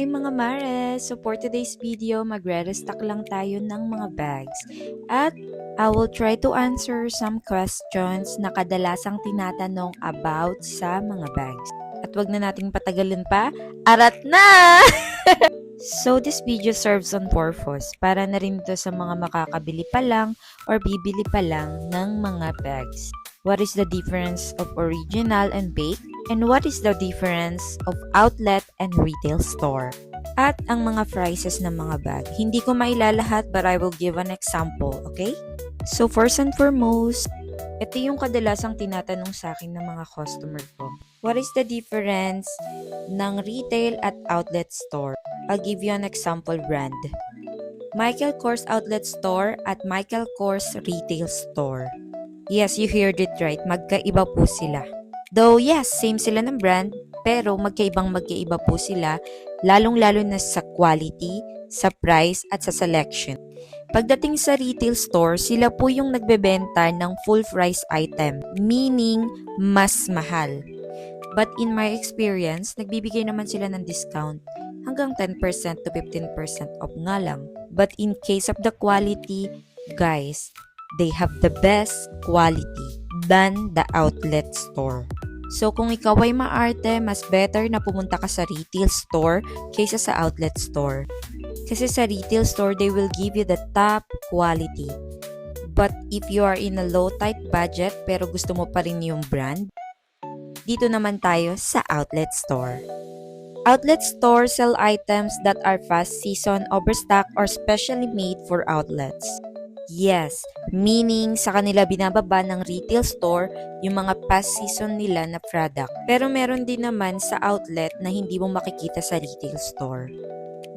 Hi mga Mare! So for today's video, magre-restock lang tayo ng mga bags. At I will try to answer some questions na kadalasang tinatanong about sa mga bags. At wag na nating patagalin pa, arat na! So this video serves on purpose para na rin to sa mga makakabili pa lang or bibili pa lang ng mga bags. What is the difference of original and fake? And what is the difference of outlet and retail store? At ang mga prices ng mga bag. Hindi ko mailalahat but I will give an example, okay? So first and foremost, ito yung kadalasang tinatanong sa akin ng mga customer ko. What is the difference ng retail at outlet store? I'll give you an example brand. Michael Kors Outlet Store at Michael Kors Retail Store. Yes, you heard it right. Magkaiba po sila. Though yes, same sila ng brand, pero magkaiba po sila, lalong-lalo na sa quality, sa price, at sa selection. Pagdating sa retail store, sila po yung nagbebenta ng full price item, meaning mas mahal. But in my experience, nagbibigay naman sila ng discount hanggang 10% to 15% off nga lang. But in case of the quality, guys, they have the best quality than the outlet store. So kung ikaw ay maarte, mas better na pumunta ka sa retail store kaysa sa outlet store. Kasi sa retail store, they will give you the top quality. But if you are in a low tight budget pero gusto mo pa rin yung brand, dito naman tayo sa outlet store. Outlet store sell items that are fast season, overstock, or specially made for outlets. Yes, meaning sa kanila binababa ng retail store yung mga past season nila na product. Pero meron din naman sa outlet na hindi mo makikita sa retail store.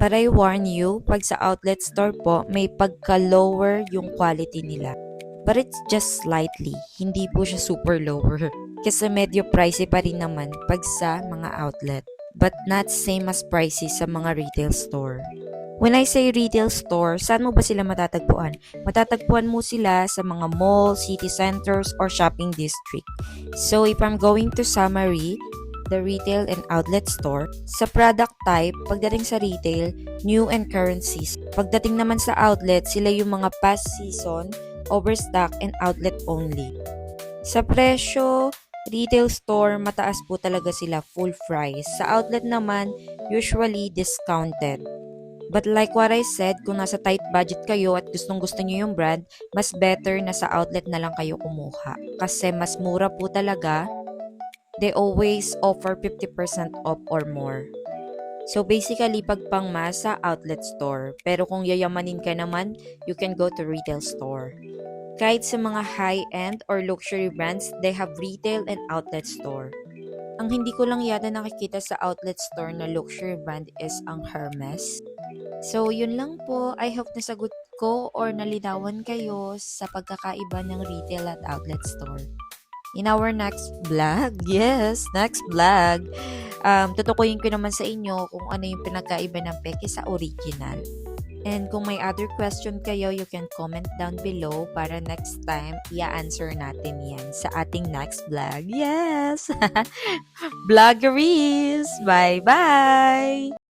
But I warn you, pag sa outlet store po, may pagka-lower yung quality nila. But it's just slightly, hindi po siya super lower. Kasi medyo pricey pa rin naman pag sa mga outlet. But not same as pricey sa mga retail store. When I say retail store, saan mo ba sila matatagpuan? Matatagpuan mo sila sa mga mall, city centers, or shopping district. So if I'm going to summary, the retail and outlet store, sa product type, pagdating sa retail, new and current season. Pagdating naman sa outlet, sila yung mga past season, overstock, and outlet only. Sa presyo, retail store, mataas po talaga sila, full price. Sa outlet naman, usually discounted. But like what I said, kung nasa tight budget kayo at gustong-gusto nyo yung brand, mas better na sa outlet na lang kayo kumuha. Kasi mas mura po talaga. They always offer 50% off or more. So basically, pag pangmasa, outlet store. Pero kung yayamanin ka naman, you can go to retail store. Kahit sa mga high-end or luxury brands, they have retail and outlet store. Ang hindi ko lang yata nakikita sa outlet store na luxury brand is ang Hermes. So, yun lang po. I hope nasagot ko or nalinawan kayo sa pagkakaiba ng retail at outlet store. In our next vlog, next vlog, tutukuyin ko naman sa inyo kung ano yung pinagkaiba ng peke sa original. And kung may other question kayo, you can comment down below para next time, i-answer natin yan sa ating next vlog. Yes! Vloggeries! Bye-bye!